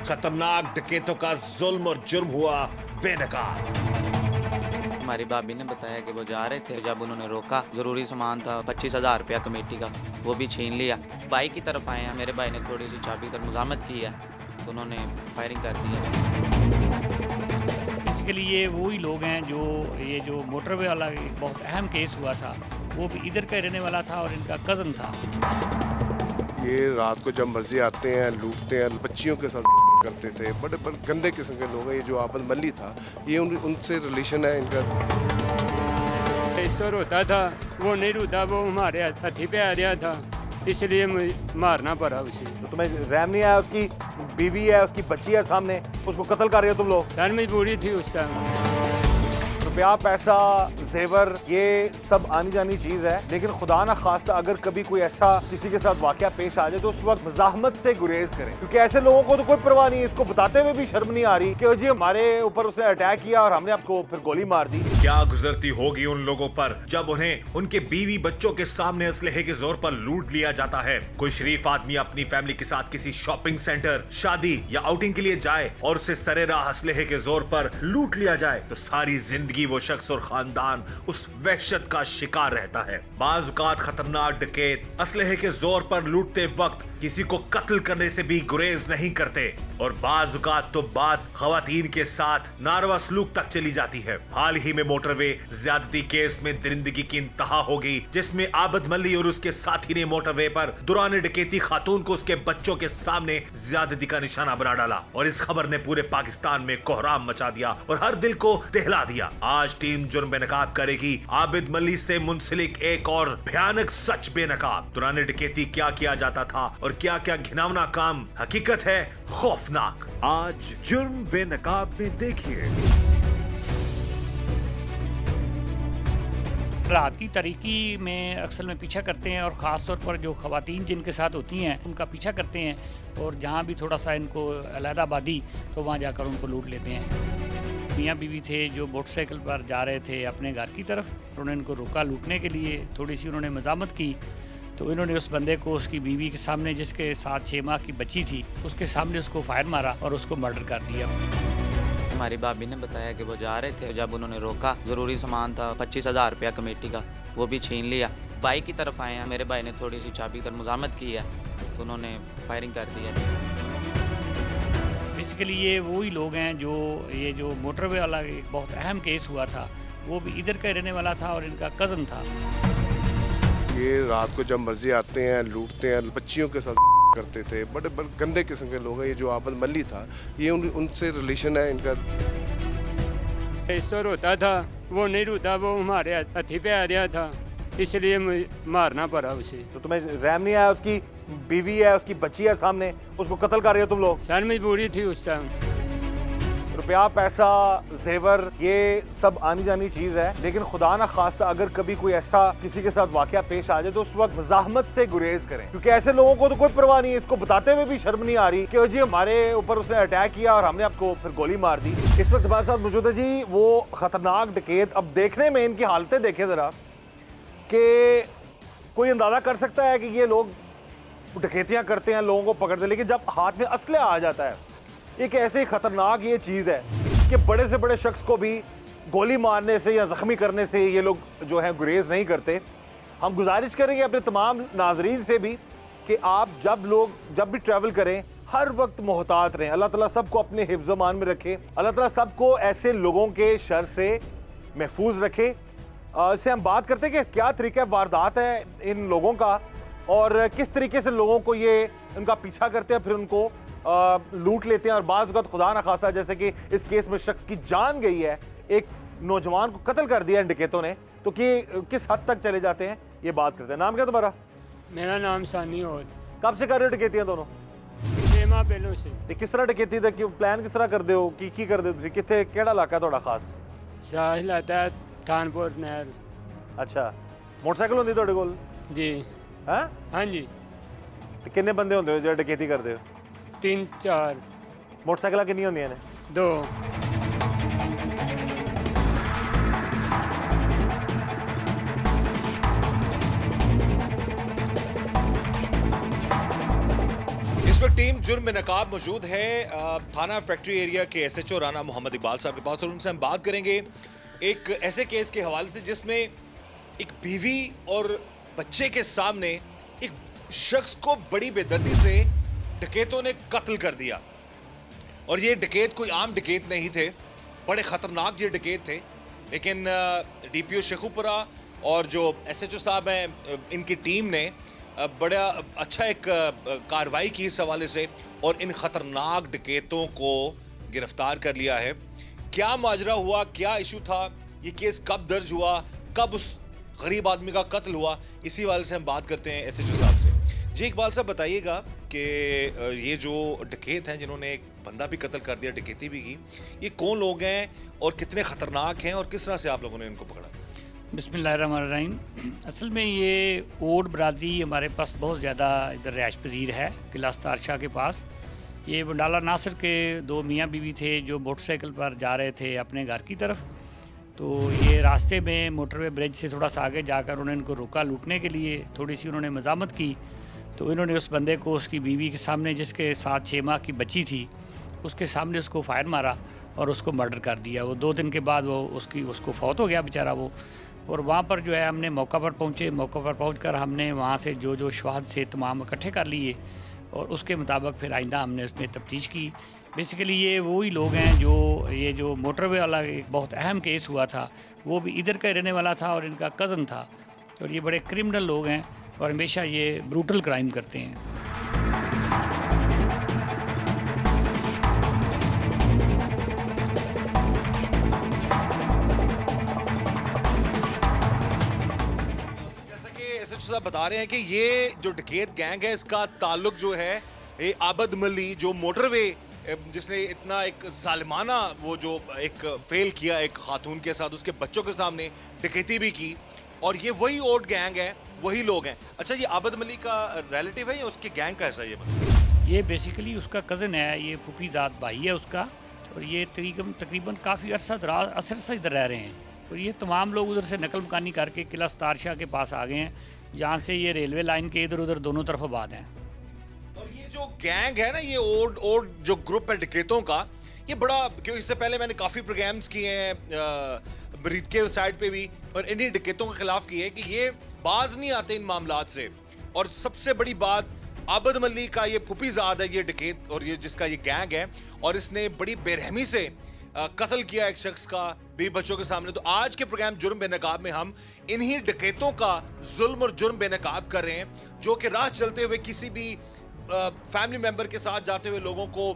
खतरनाक डकैतों का जुल्म और जुर्म हुआ बेनकाब। हमारी भाभी ने बताया कि वो जा रहे थे, जब उन्होंने रोका, जरूरी सामान था 25,000 रुपया कमेटी का, वो भी छीन लिया। भाई की तरफ आए हैं, मेरे भाई ने थोड़ी सी चाबी तर मुजामत की है तो उन्होंने फायरिंग कर दी है। बेसिकली ये वही लोग हैं जो ये जो मोटरवे वाला एक बहुत अहम केस हुआ था, वो भी इधर का रहने वाला था और इनका कज़न था। ये रात को जब मर्जी आते हैं, लूटते हैं, बच्चियों के साथ करते थे। बड़े गंदे किस्म के लोग हैं। ये जो आबद मल्ली था, ये उनसे रिलेशन है इनका। इस तो रोता था, वो नहीं रोता, वो हमारे हथी पे आ रहा था, इसलिए मारना पड़ा उसे। तो तुम्हें रहम नहीं आया? उसकी बीवी है, उसकी बच्ची है सामने, उसको कत्ल कर रहे हो तुम लोग। सर मजबूरी थी उस टाइम। रुपया, पैसा, जेवर, ये सब आनी जानी चीज है, लेकिन खुदा ना खास्ता अगर कभी कोई ऐसा किसी के साथ वाकया पेश आ जाए तो उस वक्त मज़ाहमत से गुरेज करें, क्योंकि ऐसे लोगों को तो कोई परवाह नहीं है। इसको बताते हुए भी शर्म नहीं आ रही कि जी हमारे ऊपर उसने अटैक किया और हमने आपको फिर गोली मार दी। क्या गुजरती होगी उन लोगों पर जब उन्हें उनके बीवी बच्चों के सामने असलहे के जोर पर लूट लिया जाता है। कोई शरीफ आदमी अपनी फैमिली के साथ किसी शॉपिंग सेंटर, शादी या आउटिंग के लिए जाए और उसे सरेराह असलहे के जोर पर लूट लिया जाए तो सारी जिंदगी वो शख्स और खानदान उस वहशत का शिकार रहता है। बाज़ औक़ात खतरनाक डकैत असलहे के जोर पर लूटते वक्त किसी को कत्ल करने से भी गुरेज नहीं करते और बाज़ औक़ात तो बात ख़वातीन के साथ नारवा सलूक तक चली जाती है। हाल ही में मोटरवे ज्यादती केस में दरिंदगी की इंतहा हो गई, जिसमें आबद मल्ली और उसके साथी ने मोटरवे पर दौरान डकैती खातून को उसके बच्चों के सामने ज्यादती का निशाना बना डाला और इस खबर ने पूरे पाकिस्तान में कोहराम मचा दिया और हर दिल को दहला दिया। आज टीम जुर्म बेनकाब करेगी आबिद मल्ली से मुंसलिक एक और भयानक सच बेनकाब। दौरान डकैती क्या किया जाता था और क्या क्या घिनौना काम हकीकत है खौफनाक। आज जुर्म बेनकाब में देखिए। रात की तारीकी में अक्सर में पीछा करते हैं और ख़ास तौर पर जो ख़वातीन जिनके साथ होती हैं उनका पीछा करते हैं और जहाँ भी थोड़ा सा इनको अलहदा आबादी तो वहाँ जाकर उनको लूट लेते हैं। मियाँ बीवी थे जो मोटरसाइकिल पर जा रहे थे अपने घर की तरफ, उन्होंने इनको रोका लूटने के लिए। थोड़ी सी उन्होंने मज़ामत की तो इन्होंने उस बंदे को उसकी बीवी के सामने, जिसके साथ 6 माह की बच्ची थी, उसके सामने उसको फायर मारा और उसको मर्डर कर दिया। हमारी भाभी ने बताया कि वो जा रहे थे, जब उन्होंने रोका, जरूरी सामान था 25,000 रुपया कमेटी का, वो भी छीन लिया। भाई की तरफ आए हैं, मेरे भाई ने थोड़ी सी चाबी तर मुजामत की है तो उन्होंने फायरिंग कर दी है। बेसिकली ये वही लोग हैं जो ये जो मोटरवे वाला एक बहुत अहम केस हुआ था, वो भी इधर का रहने वाला था और इनका कज़न था। ये रात को जब मर्जी आते हैं, लूटते हैं, बच्चियों के साथ करते थे। बड़े गंदे किस्म के लोग हैं। ये जो आबद मल्ली था, ये उनसे रिलेशन है इनका। इस तो रोता था, वो नहीं रोता, वो हमारे हथी पे आ रहा था, इसलिए मारना पड़ा उसे। तो तुम्हें रहम नहीं आया? उसकी बीवी है, उसकी बच्ची है सामने, उसको कत्ल कर रहे हो तुम लोग। सर मजबूरी थी उस टाइम। रुपया, पैसा, जेवर, ये सब आनी जानी चीज है, लेकिन खुदा ना खास्ता अगर कभी कोई ऐसा किसी के साथ वाकया पेश आ जाए तो उस वक्त मज़ाहमत से गुरेज करें, क्योंकि ऐसे लोगों को तो कोई परवाह नहीं है। इसको बताते हुए भी शर्म नहीं आ रही कि जी हमारे ऊपर उसने अटैक किया और हमने आपको फिर गोली मार दी। इस वक्त हमारे साथ मौजूद है जी वो खतरनाक डकैत। अब देखने में इनकी हालतें देखें जरा, कि कोई अंदाजा कर सकता है कि ये लोग डकैतियां करते हैं, लोगों को पकड़ते, लेकिन जब हाथ में असला आ जाता है, एक ऐसी खतरनाक ये चीज़ है कि बड़े से बड़े शख्स को भी गोली मारने से या ज़ख्मी करने से ये लोग जो है गुरेज नहीं करते। हम गुजारिश करेंगे अपने तमाम नाजरीन से भी कि आप जब भी ट्रैवल करें, हर वक्त मोहतात रहें। अल्लाह ताला सबको अपने हिफ्ज़ मान में रखे। अल्लाह ताला सबको ऐसे लोगों के शर से महफूज रखे। इससे हम बात करते हैं कि क्या तरीका वारदात है इन लोगों का और किस तरीके से लोगों को ये उनका पीछा करते हैं, फिर उनको लूट लेते हैं। और बाज़ वक़्त खुदा न खासा, जैसे कि इस केस में शख्स की जान गई है, एक नौजवान को कत्ल कर दिया इन डकैतों ने, तो कि किस हद तक चले जाते हैं ये बात करते हैं। नाम क्या तुम्हारा? मेरा नाम सानी और। कब से कर रहे हो डकैतियां दोनों? 6 माह पहलों से। ते किस तरह डकैती दा प्लान किस तरह करते हो, की करते हो? कितने केड़ा इलाका है थोड़ा खास? साहिल आता है थानपुर नहर। अच्छा, मोटरसाइकिल होंदी थोड़े कोल? जी हाँ जी। ते किन्ने बंदे होंदे हो जो डकैती करते हो? 3-4। मोटरसाइकिल किन्नी होंदियां ने? 2। इस वक्त टीम जुर्म में नकाब मौजूद है थाना फैक्ट्री एरिया के SHO राना मोहम्मद इकबाल साहब के पास, और उनसे हम बात करेंगे एक ऐसे केस के हवाले से जिसमें एक बीवी और बच्चे के सामने एक शख्स को बड़ी बेदर्दी से डकैतों ने कत्ल कर दिया। और ये डकैत कोई आम डकैत नहीं थे, बड़े ख़तरनाक ये डकैत थे। लेकिन DPO शेखुपुरा और जो SHO साहब हैं, इनकी टीम ने बड़ा अच्छा एक कार्रवाई की इस हवाले से और इन ख़तरनाक डकैतों को गिरफ्तार कर लिया है। क्या माजरा हुआ, क्या इशू था, ये केस कब दर्ज हुआ, कब उस गरीब आदमी का कत्ल हुआ, इसी हवाले से हम बात करते हैं SHO साहब से। जी इकबाल साहब बताइएगा कि ये जो डकैत हैं जिन्होंने एक बंदा भी कत्ल कर दिया, डकैती भी की, ये कौन लोग हैं और कितने ख़तरनाक हैं और किस तरह से आप लोगों ने इनको पकड़ा? बिस्मिल्लाहिर्रहमानिर्रहीम। असल में ये ओड बरादरी हमारे पास बहुत ज़्यादा इधर रिहाइश पजीर है, किला तारशाह के पास। ये बंडाला नासिर के दो मियाँ बीवी थे जो मोटरसाइकिल पर जा रहे थे अपने घर की तरफ। तो ये रास्ते में मोटरवे ब्रिज से थोड़ा सा आगे जाकर उन्होंने इनको रोका लूटने के लिए। थोड़ी सी उन्होंने मज़ामत की तो इन्होंने उस बंदे को उसकी बीवी के सामने, जिसके साथ 6 माह की बच्ची थी, उसके सामने उसको फायर मारा और उसको मर्डर कर दिया। वो 2 दिन के बाद उसको फौत हो गया बेचारा वो। और वहाँ पर जो है हमने मौका पर पहुँचे, मौका पर पहुँचकर हमने वहाँ से जो शवाहद से तमाम इकट्ठे कर लिए और उसके मुताबिक फिर आइंदा हमने उसमें तफ्तीश की। बेसिकली ये वही लोग हैं जो ये जो मोटरवे वाला एक बहुत अहम केस हुआ था, वो भी इधर का रहने वाला था और इनका कज़न था। और ये बड़े क्रिमिनल लोग हैं और हमेशा ये ब्रूटल क्राइम करते हैं। साहब बता रहे हैं कि ये जो डकैत गैंग है इसका ताल्लुक जो है ये आबद मली जो मोटरवे जिसने इतना एक जालिमाना वो जो एक फेल किया एक खातून के साथ, उसके बच्चों के सामने डकैती भी की, और ये वही ओड गैंग है, वही लोग हैं। अच्छा, ये आबद मली का रिलेटिव है या उसके गैंग का ऐसा ये बेसिकली उसका कज़न है, ये फूफीजाद भाई है उसका। और ये तकरीबन काफ़ी अरसा से इधर रह रहे हैं। और ये तमाम लोग उधर से नकल मकानी करके किला तारशाह के पास आ गए हैं, जहाँ से ये रेलवे लाइन के इधर उधर दोनों तरफ आबाद हैं। और ये जो गैंग है ना, ये ओड जो ग्रुप है डकैतों का, ये बड़ा, क्योंकि इससे पहले मैंने काफ़ी प्रोग्राम्स किए हैं ब्रीद के साइड पे भी, और इन्हीं डकैतों के खिलाफ किए है कि ये बाज नहीं आते इन मामलात से। और सबसे बड़ी बात, आबद मली का ये फुफीजाद है ये डकैत, और ये जिसका ये गैंग है, और इसने बड़ी बेरहमी से कत्ल किया एक शख्स का बीवी बच्चों के सामने। तो आज के प्रोग्राम जुर्म बेनकाब में हम इन्हीं डकैतों का जुल्म और जुर्म बेनकाब कर रहे हैं, जो कि राह चलते हुए किसी भी फैमिली मेंबर के साथ जाते हुए लोगों को,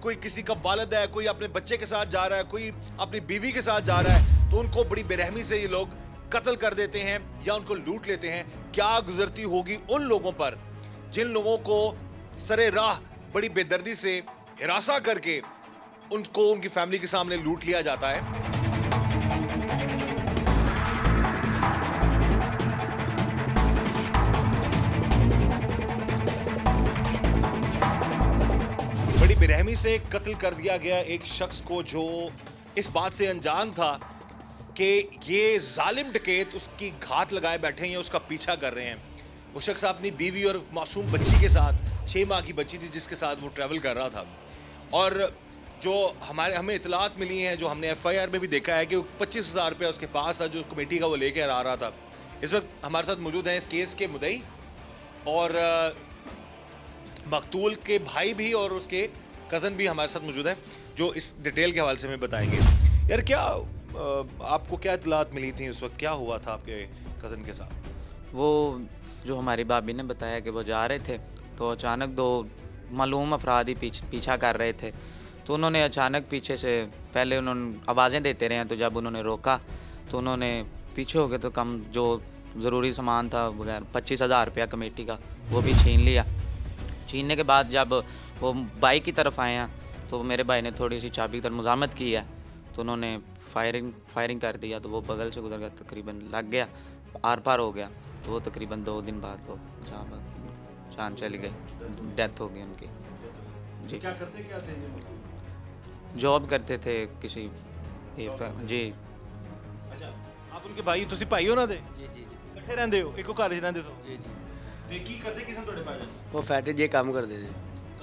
कोई किसी का वालिद है, कोई अपने बच्चे के साथ जा रहा है, कोई अपनी बीवी के साथ जा रहा है, तो उनको बड़ी बेरहमी से ये लोग कत्ल कर देते हैं या उनको लूट लेते हैं। क्या गुजरती होगी उन लोगों पर जिन लोगों को सरे राह बड़ी बेदर्दी से हिरासा करके उनको उनकी फैमिली के सामने लूट लिया जाता है। बड़ी बेरहमी से कत्ल कर दिया गया एक शख्स को जो इस बात से अनजान था कि ये जालिम डकैत उसकी घात लगाए बैठे हैं, उसका पीछा कर रहे हैं। वो शख्स अपनी बीवी और मासूम बच्ची के साथ, 6 माह की बच्ची थी जिसके साथ वो ट्रैवल कर रहा था। और जो हमें इतलात मिली हैं, जो हमने FIR में भी देखा है कि 25,000 रुपया उसके पास था जो कमेटी का वो लेके आ रहा था। इस वक्त हमारे साथ मौजूद हैं इस केस के मुद्दई और मकतूल के भाई भी और उसके कज़न भी हमारे साथ मौजूद हैं, जो इस डिटेल के हवाले से हमें बताएंगे। यार, क्या आपको क्या इतलात मिली थी उस वक्त, क्या हुआ था आपके कज़न के साथ? वो जो हमारी भाभी ने बताया कि वो जा रहे थे तो अचानक 2 मालूम अफराद ही पीछा कर रहे थे। तो उन्होंने अचानक पीछे से, पहले उन्होंने आवाज़ें देते रहे, तो जब उन्होंने रोका तो उन्होंने पीछे हो गए तो कम जो ज़रूरी सामान था बगैर 25,000 रुपया कमेटी का वो भी छीन लिया। छीनने के बाद जब वो बाइक की तरफ आए हैं तो मेरे भाई ने थोड़ी सी चाबी की तरफ मज़ामत की है, तो उन्होंने फायरिंग कर दिया। तो वो बगल से गुजर गया, तकरीबन लग गया, आर पार हो गया। तो वो तकरीबन 2 दिन बाद वो जान चली गई, डेथ हो गई उनकी। जी, क्या करते क्या थे? जॉब करते थे किसी जी। अच्छा, आप उनके भाई, ਤੁਸੀਂ ਭਾਈ ਹੋ ਨਾ ਦੇ? जी जी जी ਇਕੱਠੇ ਰਹਿੰਦੇ ਹੋ, ਇੱਕੋ ਘਰ 'ਚ ਰਹਿੰਦੇ ਸੋ? जी जी ਤੇ ਕੀ ਕਰਦੇ ਕਿਸਨ ਤੁਹਾਡੇ ਭਾਈ? वो फैक्ट्री जे काम करते थे।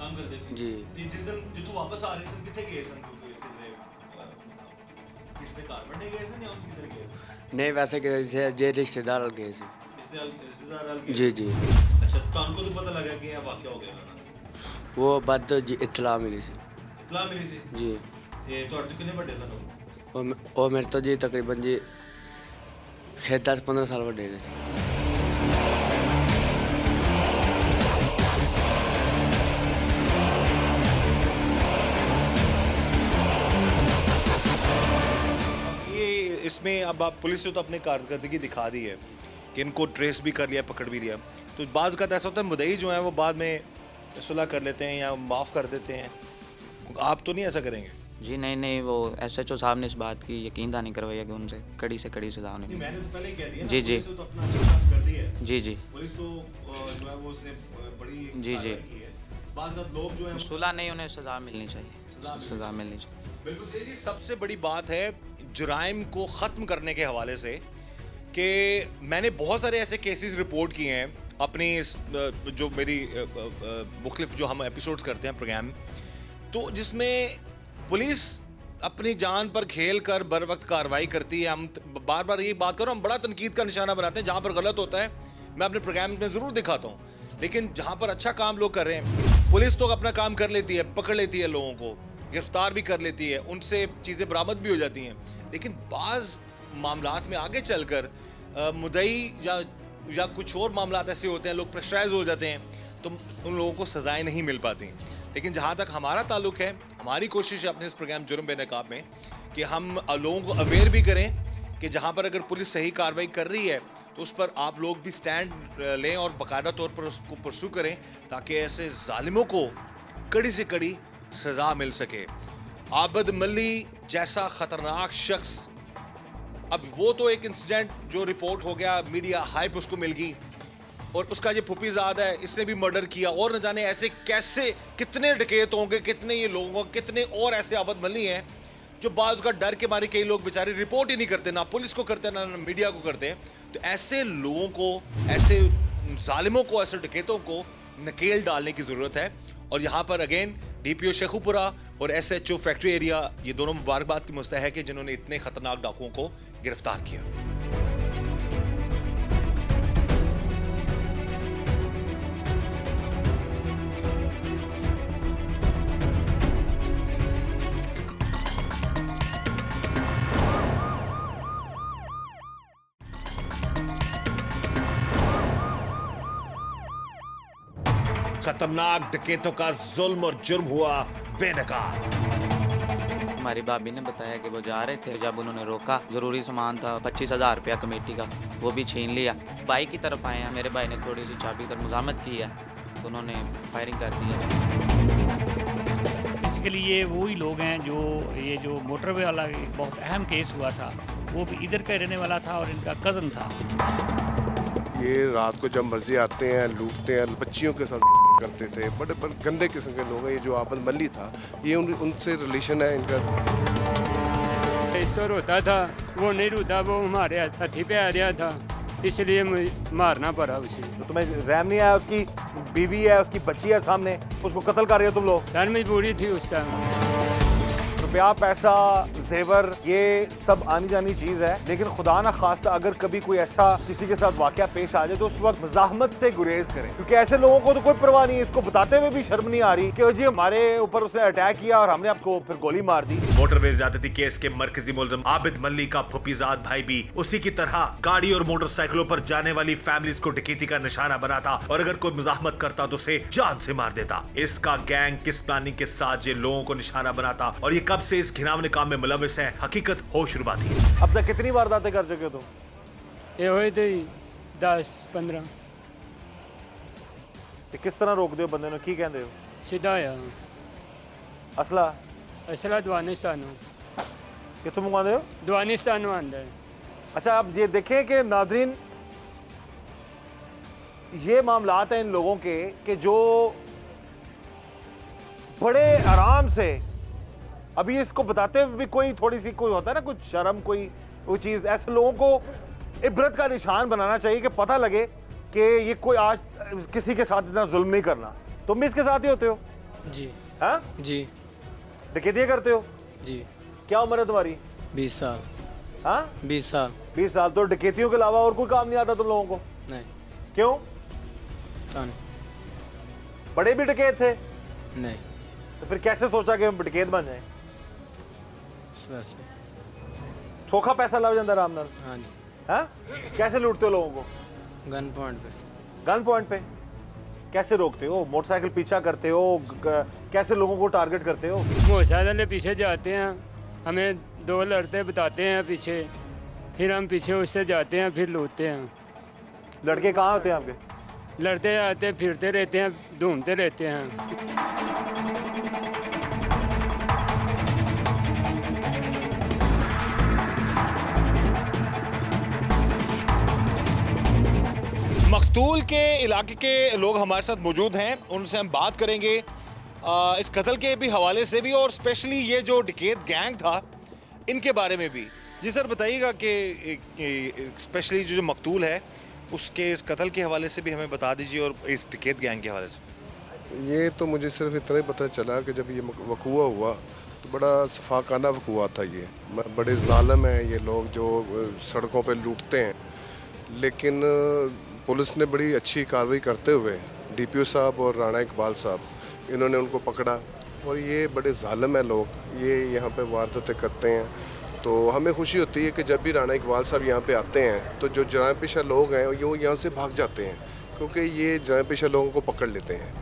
काम करते थे जी ਤੇ ਜਿਸ ਦਿਨ ਜਿੱਥੋਂ ਵਾਪਸ ਆ ਰਹੇ ਸਨ ਕਿੱਥੇ ਗਏ ਸਨ ਕਿਧਰੇ ਕਿਸ ਦੇ ਘਰ ਵੱਡੇ ਗਏ ਸਨ ਜਾਂ ਉਹ ਕਿਧਰ ਗਏ नहीं वैसे कि जे रिश्तेदार गए थे ਰਿਸ਼ਤੇਦਾਰ ਨਾਲ ਗਏ जी जी ਅੱਛਾ ਤੁਹਾਨੂੰ ਕਦੋਂ ਪਤਾ ਲੱਗਾ ਕਿ ਇਹ ਵਾਕਿਆ ਹੋ ਗਿਆ वो बाद तो जी इतला मिली थी ਇਤਲਾ ਮਿਲੀ ਸੀ जी ਤੇ ਤੁਹਾਡੇ ਤੋਂ ਕਿੰਨੇ ਵੱਡੇ ਸਨ ਉਹ वो मेरे तो जी तकरीबन जी है 10-15 साल बड़े गए थे ये इसमें अब आप पुलिस ने तो अपने कारकर्दगी दिखा दी है कि इनको ट्रेस भी कर लिया पकड़ भी लिया तो बाज़ का ऐसा होता है मुदई जो है वो बाद में सुलह कर लेते हैं या माफ़ कर देते हैं आप तो नहीं ऐसा करेंगे जी नहीं नहीं, वो SHO साहब ने इस बात की यकीन नहीं करवाया कि उनसे कड़ी से कड़ी सजा होनी नहीं, मैंने तो पहले ही कह दिया ना, जी, जी। पुलिस ने तो अपना अच्छा काम कर दिया है जी जी पुलिस तो जो है वो उसने बड़ी जी, जी। कार्रवाई की है बाज़ लोग जो है सुलह नहीं, उन्हें सज़ा मिलनी चाहिए, सज़ा मिलनी चाहिए। बिल्कुल सही जी। सबसे बड़ी बात है जुराइम को ख़त्म करने के हवाले से कि मैंने बहुत सारे ऐसे केसेस रिपोर्ट किए हैं अपनी इस जो मेरी मुख्तलिफ जो हम एपिसोड्स करते हैं प्रोग्राम तो जिसमें पुलिस अपनी जान पर खेल कर बर वक्त कार्रवाई करती है। हम बार बार ये बात करो, हम बड़ा तनकीद का निशाना बनाते हैं, जहाँ पर गलत होता है मैं अपने प्रोग्राम में ज़रूर दिखाता हूँ, लेकिन जहाँ पर अच्छा काम लोग कर रहे हैं पुलिस तो अपना काम कर लेती है, पकड़ लेती है लोगों को, गिरफ्तार भी कर लेती है, उनसे चीज़ें बरामद भी हो जाती हैं। लेकिन बाज़ मामलात में आगे चलकर मुदई या कुछ और मामलात ऐसे होते हैं, लोग प्रेशराइज हो जाते हैं तो उन लोगों को सज़ाएं नहीं मिल पाती। लेकिन जहाँ तक हमारा ताल्लुक है, हमारी कोशिश है अपने इस प्रोग्राम जुर्म बेनकाब में कि हम लोगों को अवेयर भी करें कि जहाँ पर अगर पुलिस सही कार्रवाई कर रही है तो उस पर आप लोग भी स्टैंड लें और बाकायदा तौर पर उसको परसू करें ताकि ऐसे जालिमों को कड़ी से कड़ी सज़ा मिल सके। आबिद मल्ली जैसा ख़तरनाक शख्स, अब वो तो एक इंसिडेंट जो रिपोर्ट हो गया, मीडिया हाइप उसको मिल गई और उसका जो फुफीज़ाद है इसने भी मर्डर किया और न जाने ऐसे कैसे कितने डकैत होंगे, कितने ये लोग होंगे, कितने और ऐसे आबिद मल्ली हैं जो बाज़ का डर के मारे कई लोग बेचारे रिपोर्ट ही नहीं करते, ना पुलिस को करते ना मीडिया को करते। तो ऐसे लोगों को, ऐसे जालिमों को, ऐसे डकैतों को नकेल डालने की ज़रूरत है। और यहाँ पर अगेन DPO शेखुपुरा और SHO फैक्ट्री एरिया ये दोनों मुबारकबाद की मुस्तहक है जिन्होंने इतने ख़तरनाक डाकुओं को गिरफ्तार किया। खतरनाक डकैतों का जुल्म और जुर्म हुआ बेनकाब। हमारी भाभी ने बताया कि वो जा रहे थे, जब उन्होंने रोका, ज़रूरी सामान था 25,000 रुपया कमेटी का, वो भी छीन लिया। भाई की तरफ आए हैं, मेरे भाई ने थोड़ी सी चाबी कर मुजामत की है तो उन्होंने फायरिंग कर दी है। बेसिकली ये वही लोग हैं जो ये जो मोटरवे वाला एक बहुत अहम केस हुआ था, वो भी इधर का रहने वाला था और इनका कज़न था। ये रात को जब मर्जी आते हैं, लूटते हैं, बच्चियों के साथ करते थे, बड़े गंदे किस्म के लोग हैं। ये जो आबिद मल्ली था ये उनसे रिलेशन है इनका। इस तो रोता था, वो नहीं रोता, वो हमारे हथी पे आ रहा था, इसलिए मारना पड़ा उसे। तो तुम्हें रहम नहीं आया, उसकी बीवी है, उसकी बच्ची है सामने, उसको कत्ल कर रहे हो तुम लोग। सर मजबूरी थी उस टाइम। रुपया, पैसा, जेवर ये सब आनी जानी चीज़ है, लेकिन खुदा ना खास्ता अगर कभी कोई ऐसा किसी के साथ वाकया पेश आ जाए तो उस वक्त मज़ाहमत से गुरेज करें, क्योंकि ऐसे लोगों को तो कोई परवाह नहीं है। इसको बताते हुए भी शर्म नहीं आ रही कि जी हमारे ऊपर उसने अटैक किया और हमने आपको फिर गोली मार दी। मोटरवे ज्यादती केस के मरकजी मुलजिम आबिद मल्ली का फुफीजाद भाई भी उसी की तरह गाड़ी और मोटरसाइकिलों पर जाने वाली फैमिलीज को डकैती का निशाना बनाता और अगर कोई मुजाहमत करता तो उसे जान से मार देता। इसका गैंग किस प्लानिंग के साथ ये लोगों को निशाना बनाता और ये कब से इस घिनौने काम में मुलविस है, हकीकत होश रुबा थी। अब तक कितनी वारदातें कर चुके हो तुम? ये हुए थे 10-15। किस तरह रोक दो बंदे ने, की कहते हो? सीधा आया असला असला दवानिस्तान कितों मंगवाते हो? दवानिस्तान आंदा है। अच्छा, अब ये देखें कि नाजरीन ये मामलात हैं इन लोगों के कि जो बड़े आराम से, अभी इसको बताते हुए भी कोई थोड़ी सी कोई होता है ना कुछ शर्म, कोई चीज़, ऐसे लोगों को इबरत का निशान बनाना चाहिए कि पता लगे कि ये कोई आज किसी के साथ इतना जुल्म नहीं करना। तुम भी इसके साथ ही होते हो? जी हाँ, जी डकैतियाँ करते हो? जी। क्या उम्र है तुम्हारी? 20 साल। हाँ, 20 साल। 20 साल। तो डकैतियों के अलावा और कोई काम नहीं आता तुम लोगों को? नहीं। क्यों? पता नहीं। बड़े भी डकैत थे? नहीं। तो फिर कैसे सोचा कि हम डकैत बन जाए? इस वजह से। सोखा पैसा लग जाता आराम नाल? हाँ जी। हाँ? कैसे लूटते हो लोगों को? गन पॉइंट पे। गन पॉइंट पे? कैसे रोकते हो? मोटरसाइकिल पीछा करते हो? कैसे लोगों को टारगेट करते हो? मोटरसाइकिल पीछे जाते हैं, हमें 2 लड़के बताते हैं पीछे, फिर हम पीछे उससे जाते हैं, फिर लूटते हैं। लड़के कहाँ होते हैं आपके? लड़ते आते फिरते रहते हैं, ढूंढते रहते हैं। मकतूल के इलाके के लोग हमारे साथ मौजूद हैं, उनसे हम बात करेंगे इस कत्ल के भी हवाले से भी और स्पेशली ये जो डकैत गैंग था इनके बारे में भी। जी सर बताइएगा कि स्पेशली जो मकतूल है उसके इस कत्ल के हवाले से भी हमें बता दीजिए और इस डकैत गैंग के हवाले से। ये तो मुझे सिर्फ इतना ही पता चला कि जब ये वकूआ हुआ तो बड़ा सफाकाना वकूआ था। ये बड़े ज़ालिम हैं ये लोग जो सड़कों पे लूटते हैं, लेकिन पुलिस ने बड़ी अच्छी कार्रवाई करते हुए डीपीओ साहब और राणा इकबाल साहब इन्होंने उनको पकड़ा। और ये बड़े ज़ालिम हैं लोग, ये यहाँ पे वारदातें करते हैं। तो हमें खुशी होती है कि जब भी राणा इकबाल साहब यहाँ पे आते हैं तो जो जराइम पेशा लोग हैं वो यहाँ से भाग जाते हैं, क्योंकि ये जराइम पेशा लोगों को पकड़ लेते हैं।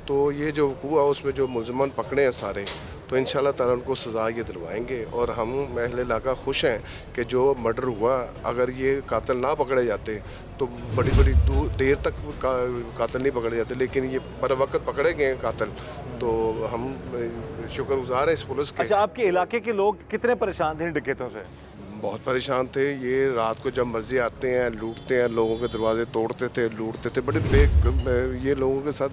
तो ये जो हुआ उसमें जो मुलजमान पकड़े हैं सारे, तो इंशाल्लाह ताला उनको सज़ा ये दिलवाएंगे। और हम अहले इलाका खुश हैं कि जो मर्डर हुआ, अगर ये कातिल ना पकड़े जाते तो बड़ी बड़ी देर तक कातिल नहीं पकड़े जाते, लेकिन ये बर वक्त पकड़े गए कातिल, तो हम शुक्रगुजार हैं इस पुलिस के। अच्छा, आपके इलाके के लोग कितने परेशान थे इन डकैतों से? बहुत परेशान थे। ये रात को जब मर्जी आते हैं, लूटते हैं, लोगों के दरवाजे तोड़ते थे, लूटते थे। बड़े ये लोगों के साथ,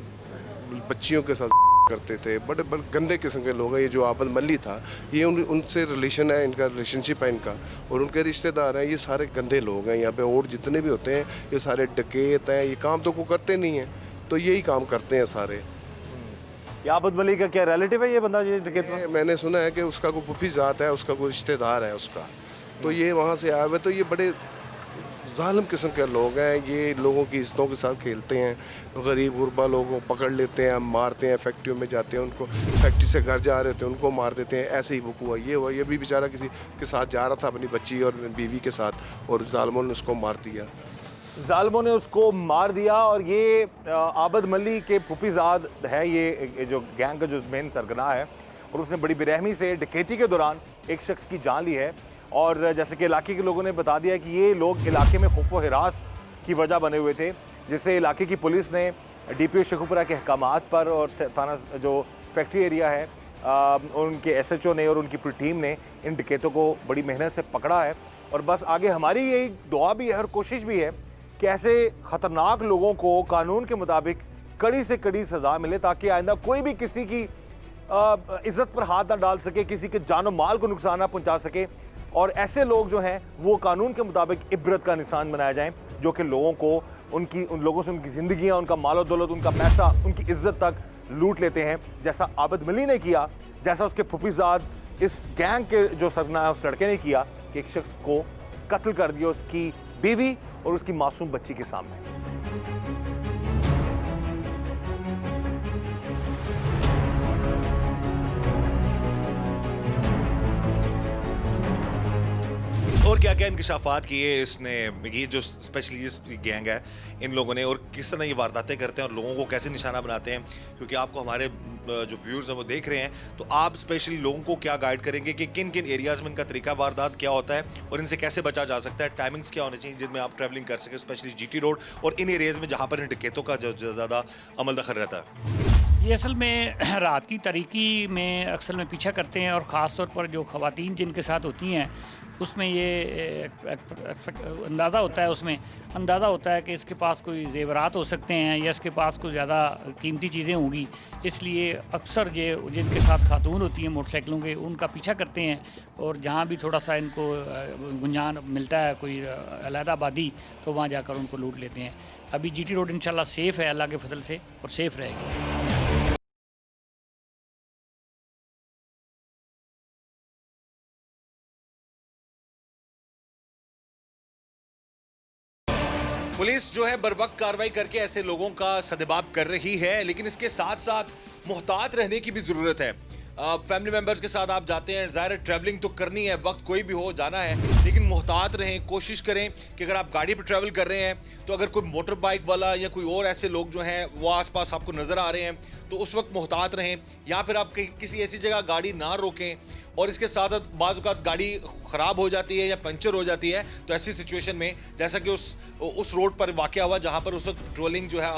बच्चियों के साथ करते थे। बड़े गंदे किस्म के लोग हैं। ये जो आबद मल्ली था, ये उनसे रिलेशन है, इनका रिलेशनशिप है इनका, और उनके रिश्तेदार हैं। ये सारे गंदे लोग हैं यहाँ पे, और जितने भी होते हैं ये सारे डकैत हैं। ये काम तो कोई करते नहीं हैं, तो यही काम करते हैं सारे। ये आबद मल्ली का क्या रिलेटिव है ये बंदा ये डकैत? मैंने सुना है कि उसका कोई फूफी ज़ात है, उसका कोई रिश्तेदार है उसका, तो ये वहाँ से आए हुए। तो ये बड़े ज़ालिम किस्म के लोग हैं। ये लोगों की इज्जतों के साथ खेलते हैं। गरीब गुरबा लोगों को पकड़ लेते हैं, मारते हैं, फैक्ट्रियों में जाते हैं, उनको फैक्ट्री से घर जा रहे होते हैं उनको मार देते हैं। ऐसे ही वकूआ ये हुआ। ये भी बेचारा किसी के साथ जा रहा था अपनी बच्ची और बीवी के साथ, और ज़ालिमों ने उसको मार दिया। ज़ालिमों ने उसको मार दिया। और ये आबद मल्ली के फूफीज़ाद है ये जो गैंग का जो मेन सरगना है, और उसने बड़ी बेरहमी से डकैती के दौरान एक शख्स की जान ली है। और जैसे कि इलाके के लोगों ने बता दिया कि ये लोग इलाके में खौफ व हिरास की वजह बने हुए थे, जिससे इलाके की पुलिस ने डीपीओ शेखुपुरा के अहकामात पर और थाना जो फैक्ट्री एरिया है उनके एसएचओ ने और उनकी पूरी टीम ने इन डकैतों को बड़ी मेहनत से पकड़ा है। और बस आगे हमारी यही दुआ भी है और कोशिश भी है कि ऐसे ख़तरनाक लोगों को कानून के मुताबिक कड़ी से कड़ी सज़ा मिले, ताकि आइंदा कोई भी किसी की इज़्ज़त पर हाथ ना डाल सके, किसी के जान माल को नुकसान ना पहुँचा सके। और ऐसे लोग जो हैं वो कानून के मुताबिक इबरत का निशान बनाया जाए, जो कि लोगों को उन लोगों से उनकी ज़िंदगियाँ, उनका मालो दौलत, उनका पैसा, उनकी इज्जत तक लूट लेते हैं, जैसा आबद मल्ली ने किया, जैसा उसके फूफीज़ाद इस गैंग के जो सरगना है उस लड़के ने किया कि एक शख्स को कत्ल कर दिया उसकी बीवी और उसकी मासूम बच्ची के सामने। और क्या क्या इंकशाफात किए इसने, ये जो स्पेशली इस गैंग है इन लोगों ने, और किस तरह ये वारदातें करते हैं और लोगों को कैसे निशाना बनाते हैं, क्योंकि आपको हमारे जो व्यूअर्स हैं वो देख रहे हैं, तो आप स्पेशली लोगों को क्या गाइड करेंगे कि किन किन एरियाज़ में इनका तरीका वारदात क्या होता है और इनसे कैसे बचा जा सकता है, टाइमिंग्स क्या होनी चाहिए जिनमें आप ट्रैवलिंग कर सकें, स्पेशली जीटी रोड और इन एरियाज़ में जहाँ पर इन डकैतों का जो ज़्यादा अमल दखल रहता है? ये असल में रात की तारीकी में अक्सर में पीछा करते हैं, और ख़ास तौर पर जो ख़वातीन जिनके साथ होती हैं उसमें ये अंदाज़ा होता है कि इसके पास कोई ज़ेवरात हो सकते हैं या इसके पास कोई ज़्यादा कीमती चीज़ें होंगी, इसलिए अक्सर ये जिनके साथ खातून होती हैं मोटरसाइकिलों के, उनका पीछा करते हैं। और जहाँ भी थोड़ा सा इनको गुंजान मिलता है, कोई अलहदा आबादी, तो वहाँ जाकर उनको लूट लेते हैं। अभी जीटी रोड इंशाल्लाह सेफ़ है अल्लाह के फजल से, और सेफ़ रहेगी। जो है बर वक्त कार्रवाई करके ऐसे लोगों का सदेबाब कर रही है, लेकिन इसके साथ साथ मुहतात रहने की भी ज़रूरत है। फैमिली मेंबर्स के साथ आप जाते हैं, ज़ाहिर है ट्रैवलिंग तो करनी है, वक्त कोई भी हो जाना है, लेकिन मुहतात रहें। कोशिश करें कि अगर आप गाड़ी पर ट्रैवल कर रहे हैं तो अगर कोई मोटर बाइक वाला या कोई और ऐसे लोग जो हैं वो आसपास आपको नज़र आ रहे हैं तो उस वक्त मुहतात रहें, या फिर आप किसी ऐसी जगह गाड़ी ना रोकें। और इसके साथ साथ बाज़ औक़ात गाड़ी ख़राब हो जाती है या पंचर हो जाती है, तो ऐसी सिचुएशन में जैसा कि उस रोड पर वाक़या हुआ जहाँ पर उस वक्त पेट्रोलिंग जो है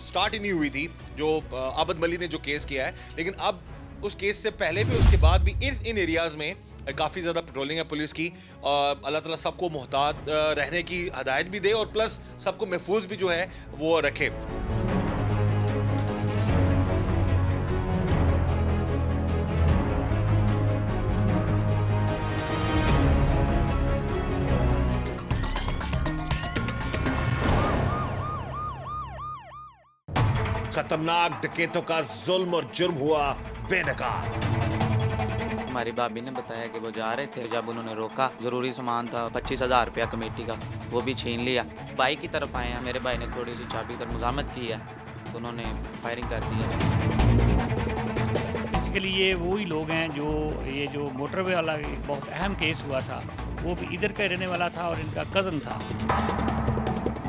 स्टार्ट ही नहीं हुई थी, जो आबद मली ने जो केस किया है, लेकिन अब उस केस से पहले भी उसके बाद भी इन एरियाज़ में काफ़ी ज़्यादा पेट्रोलिंग है पुलिस की। अल्लाह ताला सबको मुहतात रहने की हदायत भी दे और प्लस सबको महफूज भी जो है वो रखे। खतरनाक डकैतों का जुल्म और जुर्म हुआ बेनकाब। हमारी भाभी ने बताया कि वो जा रहे थे, जब उन्होंने रोका, ज़रूरी सामान था 25,000 रुपया कमेटी का, वो भी छीन लिया। बाइक की तरफ आए हैं, मेरे भाई ने थोड़ी सी चाबी कर मुज़ाहमत की है तो उन्होंने फायरिंग कर दी है। बेसिकली ये वही लोग हैं जो ये जो मोटरवे वाला एक बहुत अहम केस हुआ था, वो भी इधर का रहने वाला था और इनका कज़न था।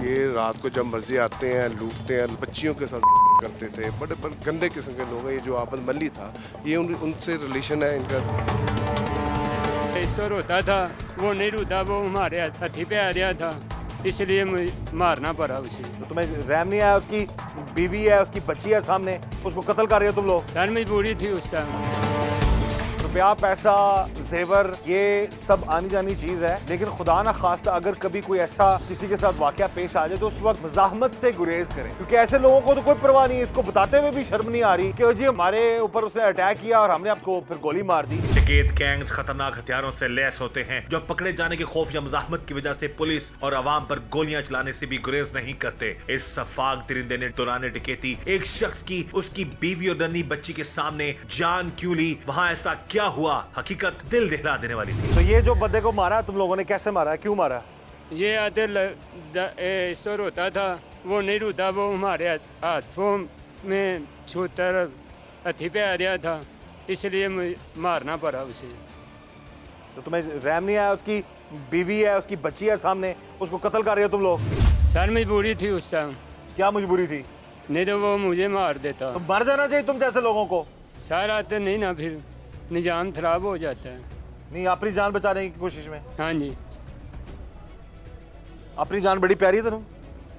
ये रात को जब मर्जी आते हैं, लूटते हैं, बच्चियों के साथ करते थे। बड़े गंदे किस्म के लोग हैं। ये जो आबद मली था, ये उनसे रिलेशन है इनका। इस तो रोता था, वो नहीं रोता, वो हमारे हथी पे आ रहा था, इसलिए मारना पड़ा उसे। तो तुम्हें रहम नहीं आया? उसकी बीवी है, उसकी बच्ची है सामने, उसको कत्ल कर रहे हो तुम लोग। सर मजबूरी थी उस टाइम। रुपया, पैसा, जेवर, ये सब आनी जानी चीज़ है, लेकिन खुदा ना खास्ता अगर कभी कोई ऐसा किसी के साथ वाकया पेश आ जाए तो उस वक्त मज़ाहमत से गुरेज करें, क्योंकि ऐसे लोगों को तो कोई परवाह नहीं है। इसको बताते हुए भी शर्म नहीं आ रही कि जी हमारे ऊपर उसने अटैक किया और हमने आपको फिर गोली मार दी। डकैत गैंग्स खतरनाक हथियारों से लैस होते हैं जो पकड़े जाने के खौफ या मज़ाहमत की वजह से पुलिस और अवाम पर गोलियां चलाने से भी गुरेज नहीं करते। इस सफाक दरिंदे ने दौरान डकैती एक शख्स की उसकी बीवी और नन्ही बच्ची के सामने जान क्यों ली, वहाँ ऐसा क्या हुआ, हकीकत दिल दहला देने वाली थी। तो ये जो बंदे को मारा तुम लोगों ने, कैसे मारा, क्यों मारा? ये आते इस तो रोता था, वो नहीं रोता, वो हमारे हाथों में छूतर हथी पे आ रहा था, इसलिए मारना पड़ा उसे। तो तुम्हें रहम नहीं आया? उसकी बीवी है, उसकी बच्ची है सामने, उसको कत्ल कर रहे हो तुम लोग। सर मजबूरी थी उस टाइम। क्या मजबूरी थी? नहीं तो वो मुझे मार देता। तो मर जाना चाहिए तुम जैसे लोगों को। सर आते नहीं ना, फिर निजाम खराब हो जाता है। नहीं, अपनी जान बचाने की कोशिश में। हाँ जी। अपनी जान बड़ी प्यारी है तेन?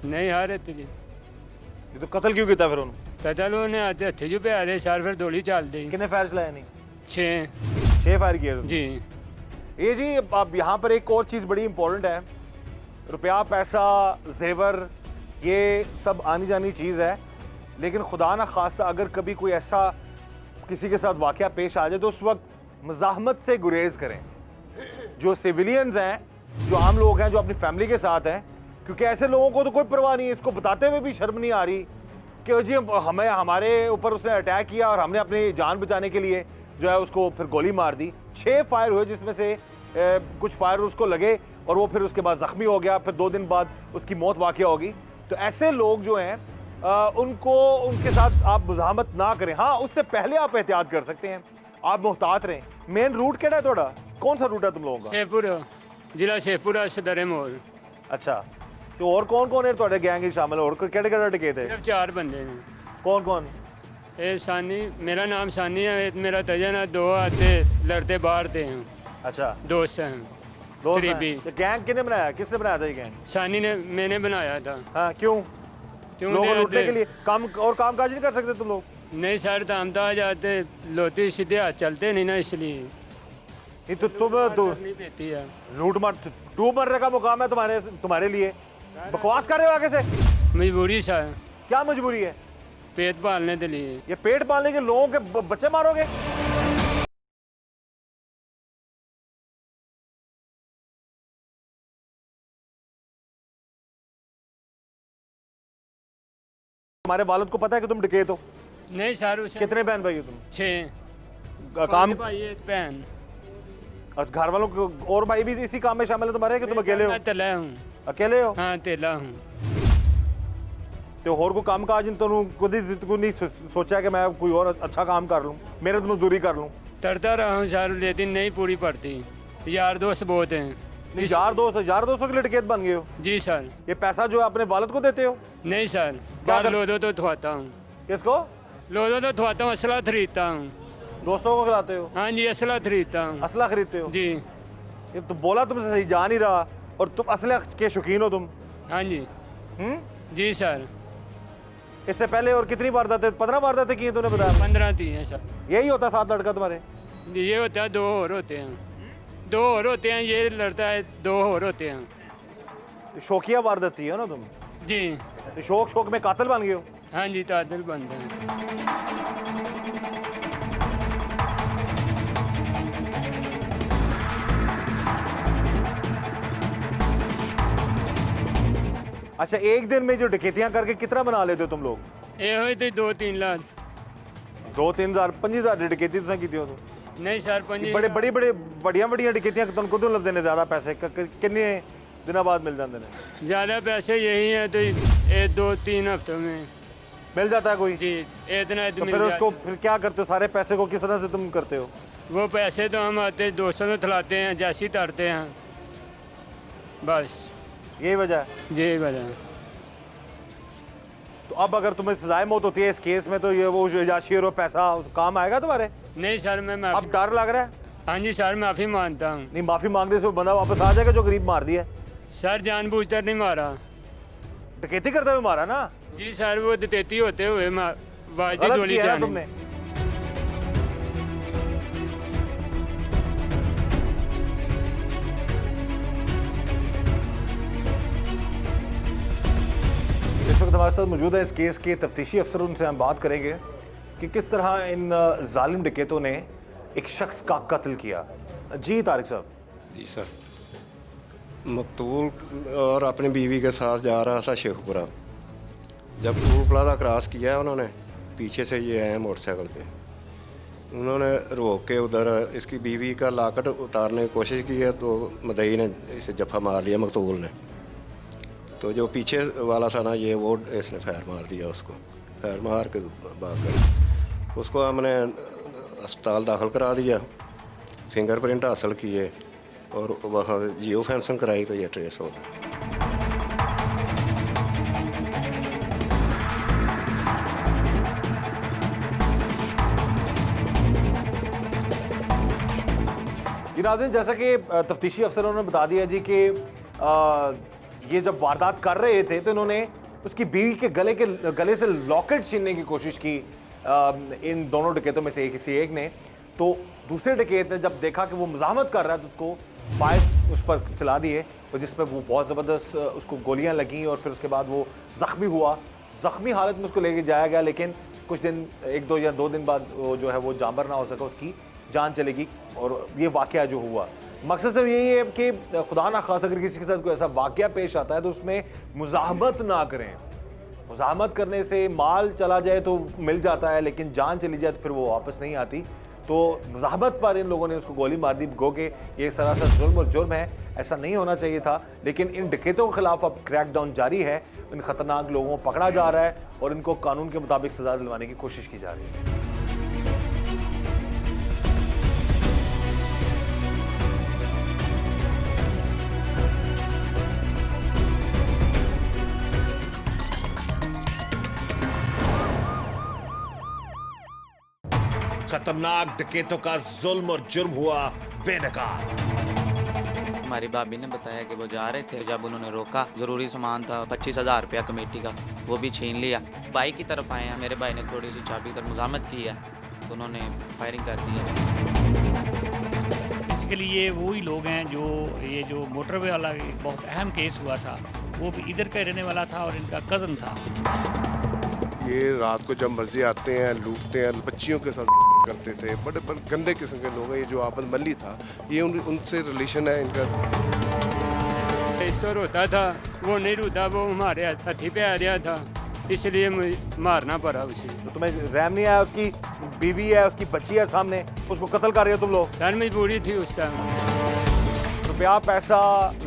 नहीं हारे तेरी। ये तो कत्ल क्यों किया फिर उन्होंने? कतल होने आते हथे जो पे आ रहे सर, फिर गोली चल दी। कितने फायर चलाए? नहीं, 6 फायर किए जी। ये जी अब यहाँ पर एक और चीज़ बड़ी इंपॉर्टेंट है। रुपया, पैसा, जेवर, ये सब आनी जानी चीज़ है, लेकिन खुदा ना खास्ता अगर कभी कोई ऐसा किसी के साथ वाकया पेश आ जाए तो उस वक्त मज़ाहमत से गुरेज करें। जो सिविलियंस हैं, जो आम लोग हैं, जो अपनी फैमिली के साथ हैं, क्योंकि ऐसे लोगों को तो कोई परवाह नहीं है। इसको बताते हुए भी शर्म नहीं आ रही कि जी हमारे ऊपर उसने अटैक किया और हमने अपनी जान बचाने के लिए जो है उसको फिर गोली मार दी। 6 फायर हुए, जिसमें से कुछ फायर उसको लगे और वो फिर उसके बाद ज़ख्मी हो गया, फिर 2 दिन बाद उसकी मौत वाक़या होगी। तो ऐसे लोग जो हैं उनको, उनके साथ आप मुज़ाहमत ना करें। हाँ, उससे पहले आप एहतियात कर सकते हैं, आप मुहतात रहें। मेन रूट क्या है थोड़ा, कौन सा रूट है तुम लोगों का? शेखपुर, जिला शेखपुर, सदर मोल। अच्छा, तो और कौन कौन है थोड़े गैंग शामिल, और केड़े डकैत है? सिर्फ 4 बंदे हैं। कौन कौन? ए सानी, मेरा नाम सानी है, मेरा तजन है, 2 आते लड़ते बाहर थे हैं। अच्छा, दोस्त हैं, दोस्त करीबी। हैं। ये गैंग किसने बनाया, किसने बनाया था ये गैंग? सानी ने, मैंने बनाया था। हाँ, क्यों? लोगों को लूटने के लिए? काम और काम काज नहीं कर सकते तुम लोग? नहीं सर, दामता आ जाते, लोती सीधे हाथ चलते नहीं ना, इसलिए ये तो तुम नहीं देती है। लूट मार, टूब मरने का मुकाम है तुम्हारे लिए। बकवास कर रहे हो आगे से। मजबूरी सा है। क्या मजबूरी है? पेट पालने के लिए। ये पेट पालने के लोगों के बच्चे मारोगे? हमारे वालिद को पता है कि तुम डकैत हो? नहीं सर, उसे कितने बहन भाई हो तुम? 6 काम भाई, एक बहन। और घर वालों को और भाई भी इसी काम में शामिल है तुम्हारे, कि तुम अकेले हो? मैं तेला हूँ। अकेले हो? हाँ तेला हूँ। ਤੇ ਹੋਰ ਕੋਈ ਕੰਮ ਕਾਜ ਤੁਹਾਨੂੰ ਕਦੀ ਕੋਈ ਨਹੀਂ ਸੋਚਿਆ ਕਿ ਮੈਂ ਕੋਈ ਹੋਰ अच्छा काम कर लूँ, मेहनत मजदूरी कर लूँ? करता रहा हूँ सर, लेकिन नहीं पूरी पड़ती। यार दोस्त बहुत हैं। नहीं, यार दोस्तों के लड़केत बन गए हो? जी सर। ये पैसा जो है अपने वालिद को देते हो? नहीं सर, क्या बाहर कर- लोदो तो धोता हूँ। किसको? लोदो तो धोता हूँ, असला खरीदता हूँ। दोस्तों को खिलाते हो? हाँ जी, असला खरीदता हूँ। असला खरीदते हो? जी ये तो बोला तुमसे सही जा नहीं रहा, और तुम असले के शौकीन हो तुम? हाँ जी जी सर। इससे पहले और कितनी वारदातें, 15 वारदातें की हैं तूने बताया? 15 थी हैं सर। यही होता साथ लड़का तुम्हारे? ये होता है, 2 और होते हैं, 2 और होते हैं, ये लड़ता है, 2 और होते हैं। शौकिया वारदात थी है ना तुम? जी तो शौक में कातिल बन गए हो? हाँ जी, तादिल बनते हैं। अच्छा, एक दिन में जो डकैतियां करके कितना बना लेते हो तुम लोग? ये हुई थी 2-3 लाख। 2-3 हज़ार 5 हज़ार डकैती तुसें कीती हो? नहीं सर, 5 बड़े बड़ियां डकैतियां तुम कुदों लगदे ने ज़्यादा पैसे किन्ने दिनों बाद मिल जाते हैं? ज़्यादा पैसे यही हैं तो 2-3 हफ्तों में मिल जाता है कोई? जी, इतना तो फिर उसको फिर क्या करते हो? सारे पैसे को किस तरह से तुम करते हो? वो पैसे तो हम आते दोस्तों को खिलाते हैं, जैसी तरते हैं, बस यही वजह है? यही वजह। तो अब अगर तुम्हें सजाए मौत होती है इस केस में, तो ये वो याशी और पैसा काम आएगा तुम्हारे? नहीं सर, मैं अब माफ़ी, डर लग रहा है? हाँ जी सर, माफ़ी मानता हूँ। नहीं, माफी मांगने से वो बंदा वापस आ जाएगा जो गरीब मार दिया? सर जानबूझकर नहीं मारा। डकैती करते हुए मारा ना? जी सर, वो डकैती होते हुए वाजिद गलत गोली किया ना चलानी। तुमने? इस वक्त हमारे साथ मौजूद है इस केस के तफ्तीशी अफसर, उनसे हम बात करेंगे कि किस तरह इन जालिम डकैतों ने एक शख्स का कत्ल किया। जी तारिक साहब। जी सर, मकतूल और अपनी बीवी के साथ जा रहा था शेखपुरा। जब टूल प्लाजा क्रॉस किया उन्होंने, पीछे से ये आए मोटरसाइकिल पे, उन्होंने रोक के उधर इसकी बीवी का लाकट उतारने की कोशिश की है, तो मदई ने इसे जफ़ा मार लिया मकतूल ने। तो जो पीछे वाला था ना, ये वो इसने फायर मार दिया उसको, फायर मार के भाग गए। उसको हमने अस्पताल दाखिल करा दिया, फिंगरप्रिंट हासिल किए और वहाँ जियो फेंसिंग कराई, तो ये ट्रेस हो गया। जी नाज़रीन, जैसा कि तफ्तीशी अफसरों ने बता दिया जी कि ये जब वारदात कर रहे थे तो इन्होंने उसकी बीवी के गले से लॉकेट छीनने की कोशिश की, इन दोनों डकैतों में से किसी एक ने। तो दूसरे डकैत ने जब देखा कि वो मज़ाहमत कर रहा है तो उसको फायर उस पर चला दिए, और जिस पर वो बहुत ज़बरदस्त उसको गोलियां लगीं, और फिर उसके बाद वो ज़ख्मी हुआ। ज़ख्मी हालत में उसको लेके जाया गया, लेकिन कुछ दिन, 1-2 या 2 दिन बाद वो जो है वो जानबर ना हो सका, उसकी जान चलेगी। और ये वाक़या जो हुआ, मकसद सिर्फ यही है कि खुदा ना खास अगर किसी के साथ कोई ऐसा वाक़या पेश आता है तो उसमें मुज़ाहमत ना करें। मुज़ाहमत करने से माल चला जाए तो मिल जाता है, लेकिन जान चली जाए तो फिर वो वापस नहीं आती। तो मुज़ाहमत पर इन लोगों ने उसको गोली मार दी, गो के ये सरासर जुल्म और जुर्म है, ऐसा नहीं होना चाहिए था। लेकिन इन डकैतों के खिलाफ अब क्रैकडाउन जारी है, इन ख़तरनाक लोगों को पकड़ा जा रहा है और इनको कानून के मुताबिक सज़ा दिलवाने की कोशिश की जा रही है। खतरनाक डकैतों का जुल्म और जुर्म हुआ बेनकाब। हमारी भाभी ने बताया कि वो जा रहे थे, जब उन्होंने रोका, ज़रूरी सामान था 25,000 रुपया कमेटी का, वो भी छीन लिया। भाई की तरफ आए हैं, मेरे भाई ने थोड़ी सी चाबी तर मुज़ाहमत की है, तो उन्होंने फायरिंग कर दी है। बेसिकली ये वही लोग हैं जो ये जो मोटरवे वाला एक बहुत अहम केस हुआ था, वो भी इधर का रहने वाला था और इनका कज़न था। ये रात को जब मर्जी आते हैं, लूटते हैं, बच्चियों के साथ करते थे। बड़े गंदे किस्म के लोग हैं। ये जो आपन मल्ली था, ये उनसे रिलेशन है इनका। स्टोर होता था, वो नहीं रुता, वो हमारे हथी पे आ रहा था, इसलिए मारना पड़ा उसे। तो तुम्हें रहम नहीं आया? उसकी बीवी है, उसकी बच्ची है सामने, उसको कत्ल कर रहे हो तुम लोग? सर मजबूरी थी उस टाइम। रुपया पैसा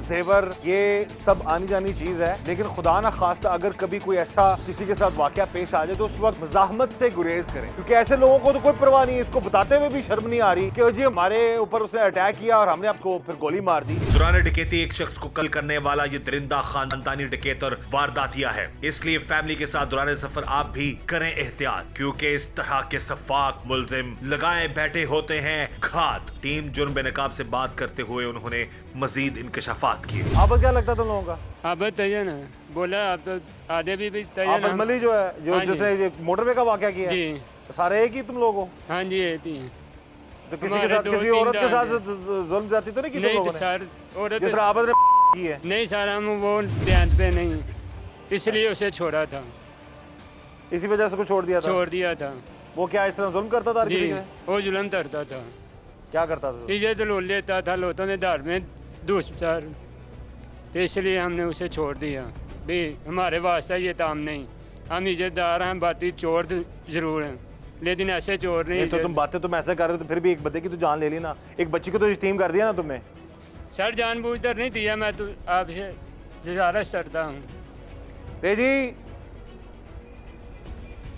जेवर ये सब आनी जानी चीज है, लेकिन खुदा ना खास्ता अगर कभी कोई ऐसा किसी के साथ वाकया पेश आ जाए तो उस वक्त मज़ाहमत से गुरेज करें, क्योंकि ऐसे लोगों को तो कोई परवाह नहीं है। इसको बताते हुए भी शर्म नहीं आ रही कि जी हमारे ऊपर उसने अटैक किया और हमने आपको फिर गोली मार दी। दौरान डकैती एक शख्स को कल करने वाला ये दरिंदा खानदानी डकैत और वारदातिया है, इसलिए फैमिली के साथ दौरान सफर आप भी करें एहतियात, क्योंकि इस तरह के सफाक मुलजिम लगाए बैठे होते हैं घात। टीम जुर्म बेनकाब से बात करते हुए उन्होंने मजीद इंकशाफात किए। आपको क्या लगता है तुम लोगों का? अब तयन है बोला, आप तो आधे भी तयन आफत मली जो है, जो हाँ जी। जिसने ये मोटरवे का वाकया किया है, जी सारे एक ही तुम लोग हो? हाँ जी ये थी। तो किसी के हमारे साथ दो किसी तीन औरत के साथ दांत जुल्म जाती तो नहीं की तुम नहीं तो लोगों ने? सर औरत जिस तरह आबद ने की है। नहीं सर, हम वो ध्यान पे नहीं, इसलिए उसे छोड़ा था, इसी वजह से उसको छोड़ दिया था? छोड़ दिया था वो क्या इस तरह जुल्म करता था हर जी। किसी के? वो जुल्म करता था, क्या करता था? इज्जत लो लेता था, लोगों ने दार में दूसर, तो इसलिए हमने उसे छोड़ दिया। भी हमारे वास्ते ये काम नहीं, हम इज्जतदार हैं, बाती चोर जरूर हैं, लेकिन ऐसे चोर नहीं। तो तुम बातें तुम ऐसे कर रहे हो तो फिर भी एक बंदे की तो जान ले ली ना, एक बच्ची को तो यतीम कर दिया ना तुमने। सर जानबूझकर नहीं दिया, मैं तो आपसे गुजारिश करता हूँ। रे जी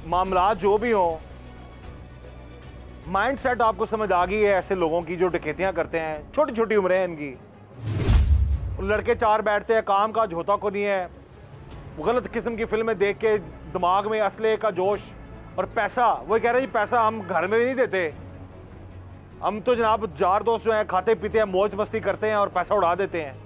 मामला जो भी हो, माइंड सेट आपको समझ आ गई है ऐसे लोगों की जो डकैतियां करते हैं, छोटी छोटी उम्रें हैं इनकी, लड़के चार बैठते हैं, काम काज होता को नहीं है, गलत किस्म की फिल्में देख के दिमाग में असले का जोश और पैसा, वो कह रहे जी पैसा हम घर में भी नहीं देते, हम तो जनाब यार दोस्त जो हैं खाते पीते हैं, मौज मस्ती करते हैं और पैसा उड़ा देते हैं।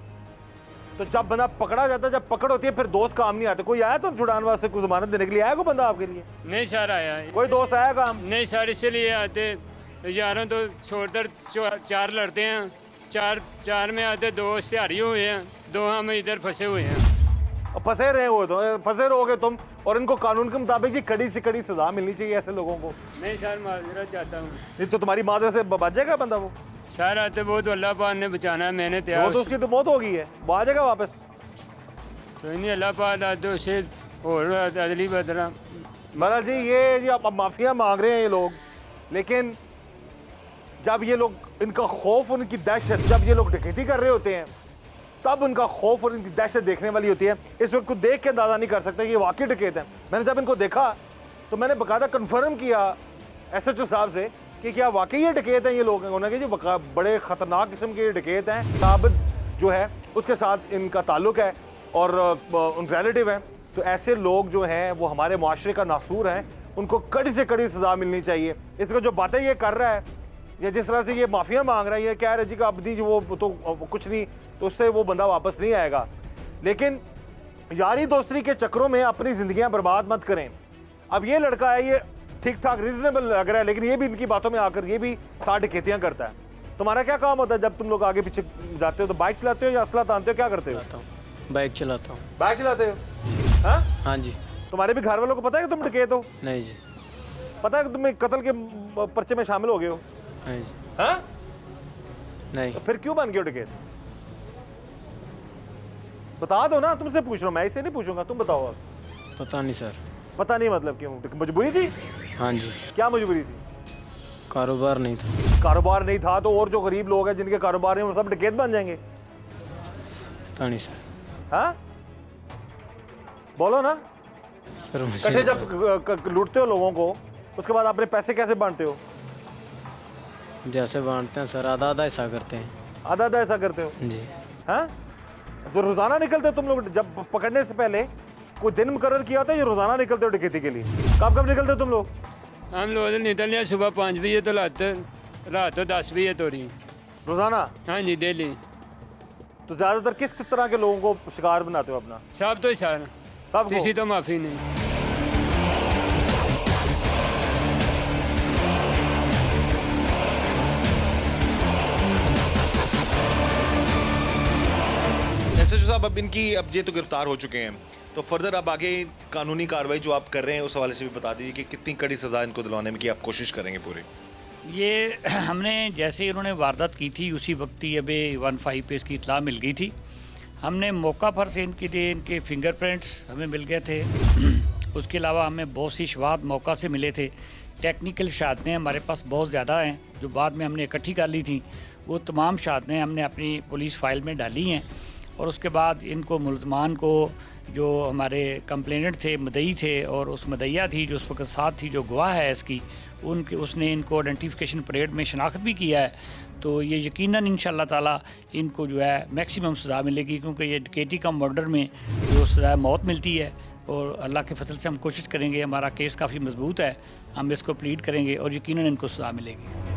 तो जब बंदा पकड़ा जाता है, जब पकड़ होती है फिर दोस्त काम नहीं आते। कोई आया तो छुड़ाने वास्ते, कुछ जमानत देने के लिए आया कोई बंदा आपके लिए? नहीं सर आया है। कोई दोस्त आया काम? नहीं सर, इसलिए आते यारों तो छोड़कर चार लड़ते हैं, चार में आते दो इश्तिहारी हुए हैं, दो हम इधर फंसे हुए हैं। और फंसे रहे हो तो फंसे रहोगे तुम, और इनको कानून के मुताबिक जी कड़ी से कड़ी सजा मिलनी चाहिए ऐसे लोगों को। नहीं सर, माजरा चाहता हूँ। नहीं तो तुम्हारी माजरा से बच जाएगा बंदा वो? सर आते वो तो अल्लाह पाक ने बचाना है, मैंने वो तैयार तो उसकी तो मौत हो गई है, वो आ जाएगा वापस। तो नहीं अल्लाह पाक आते उसे और अदली बदला। महाराज जी ये जी आप माफिया मांग रहे हैं ये लोग, लेकिन जब ये लोग, इनका खौफ, उनकी दहशत, जब ये लोग डकैती कर रहे होते हैं तब उनका खौफ और इनकी दहशत देखने वाली होती है। इस वक्त को देख के अंदाजा नहीं कर सकते ये वाकई डकैत हैं। मैंने जब इनको देखा तो मैंने बाकायदा कन्फर्म किया SHO साहब से कि क्या वाकई ये डकैत हैं ये लोग? उन्होंने कहा जी बड़े ख़तरनाक किस्म के डकैत हैं, साबित जो है उसके साथ इनका ताल्लुक है और उन रिलेटिव हैं। तो ऐसे लोग जो हैं वो हमारे माशरे का नासूर हैं, उनको कड़ी से कड़ी सज़ा मिलनी चाहिए। इसको जो बातें ये कर रहा है या जिस तरह से ये माफिया मांग रहा है, ये कह रहे जी का अबदी वो तो कुछ नहीं, तो उससे वो बंदा वापस नहीं आएगा। लेकिन यारी दोस्ती के चक्करों में अपनी ज़िंदगियां बर्बाद मत करें। अब ये लड़का है, ये ठीक ठाक रीजनेबल लग रहा है, लेकिन ये भी इनकी बातों में आकर ये भी साठ डकैतियां करता है। तुम्हारा क्या काम होता है जब तुम लोग आगे पीछे जाते हो? तो बाइक चलाते हो या असला तानते हो, क्या करते हो? बाइक चलाता हूँ। बाइक चलाते हो? हाँ हाँ जी। तुम्हारे भी घर वालों को पता है कि तुम डकैत हो? नहीं जी। पता है कि तुम कत्ल के पर्चे में शामिल हो गए हो? नहीं जी। हाँ नहीं। तो फिर क्यों बन गए हो डकैत? बता दो ना, तुमसे पूछ रहा हूँ, मैं इसे नहीं पूछूंगा, तुम बताओ। आप पता नहीं सर। पता नहीं मतलब क्यों? मजबूरी थी? हाँ जी। क्या मजबूरी थी? कारोबार नहीं था। कारोबार नहीं था तो और जो गरीब लोग हैं जिनके कारोबार हैं वो सब डकैत बन जाएंगे? पता नहीं सर। हाँ बोलो ना। सर कट्ठे मुझे जब लूटते हो लोगों को, उसके बाद अपने पैसे कैसे बांटते हो? जैसे बांटते हैं सर, आधा आधा हिस्सा करते हैं। आधा आधा ऐसा करते हो? जी। हाँ तो रोजाना निकलते हो तुम लोग? जब पकड़ने से पहले कोई दिन मुकर्रर किया होता है ये रोजाना निकलते हो डकैती के लिए? कब कब निकलते हो तुम लोग? हम लोग निकलने हैं सुबह 5 बजे तो रात 10 बजे तोड़ी। रोजाना? हाँ जी डेली। तो ज्यादातर किस तरह के लोगों को शिकार बनाते हो अपना? सब तो सर, सब किसी तो माफी नहीं। SHO साहब अब ये तो गिरफ्तार हो चुके हैं, तो फर्दर अब आगे कानूनी कार्रवाई जो आप कर रहे हैं उस हवाले से भी बता दीजिए कि कितनी कड़ी सज़ा इनको दिलवाने में की आप कोशिश करेंगे पूरी? ये हमने जैसे इन्होंने वारदात की थी उसी वक्त ही अभी 15 पे इसकी इतला मिल गई थी। हमने मौका पर से इनके फिंगरप्रिंट्स हमें मिल गए थे। उसके अलावा हमें बहुत सी शवाहद मौका से मिले थे। टेक्निकल शहादतें हमारे पास बहुत ज़्यादा हैं जो बाद में हमने इकट्ठी कर ली थी। वो तमाम शहादतें हमने अपनी पुलिस फाइल में डाली हैं और उसके बाद इनको मुलजमान को जो हमारे कंप्लेनेंट थे, मदई थे, और उस मदैया थी जो उस वक्त साथ थी, जो गवाह है इसकी, उसने इनको आइडेंटिफिकेशन परेड में शनाख्त भी किया है। तो ये यकीनन इंशाअल्लाह ताला इनको जो है मैक्सिमम सज़ा मिलेगी, क्योंकि ये डकैती का मर्डर में जो सज़ा मौत मिलती है, और अल्लाह के फजल से हम कोशिश करेंगे, हमारा केस काफ़ी मजबूत है, हम इसको प्लीड करेंगे और यकीनन इनको सज़ा मिलेगी।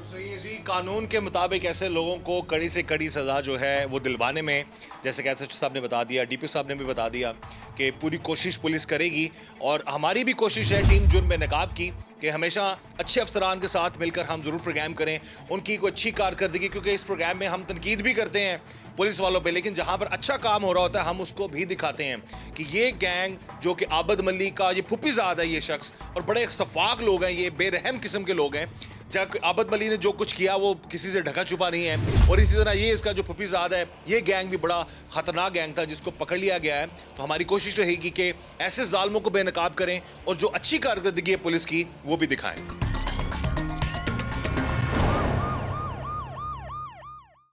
सही है जी, कानून के मुताबिक ऐसे लोगों को कड़ी से कड़ी सज़ा जो है वो दिलवाने में, जैसे कि एसएचओ साहब ने बता दिया, डीपी साहब ने भी बता दिया कि पूरी कोशिश पुलिस करेगी। और हमारी भी कोशिश है टीम जुर्म बेनकाब की कि हमेशा अच्छे अफसरान के साथ मिलकर हम ज़रूर प्रोग्राम करें, उनकी कोई अच्छी कारकर्दगी, क्योंकि इस प्रोग्राम में हम तनकीद भी करते हैं पुलिस वालों पे, लेकिन जहाँ पर अच्छा काम हो रहा होता है हम उसको भी दिखाते हैं कि ये गैंग जो कि आबद मल्ली का ये फुप्पीज़ाद है, ये शख्स, और बड़े शफाक लोग हैं, ये बेरहम किस्म के लोग हैं। जब आबद मल्ली ने जो कुछ किया वो किसी से ढका छुपा नहीं है, और इसी तरह ये इसका जो फुप्पीज़ाद है, ये गैंग भी बड़ा ख़तरनाक गैंग था जिसको पकड़ लिया गया है। तो हमारी कोशिश रहेगी कि ऐसे जालिमों को बेनकाब करें और जो अच्छी कारकर्दगी है पुलिस की वो भी दिखाएं।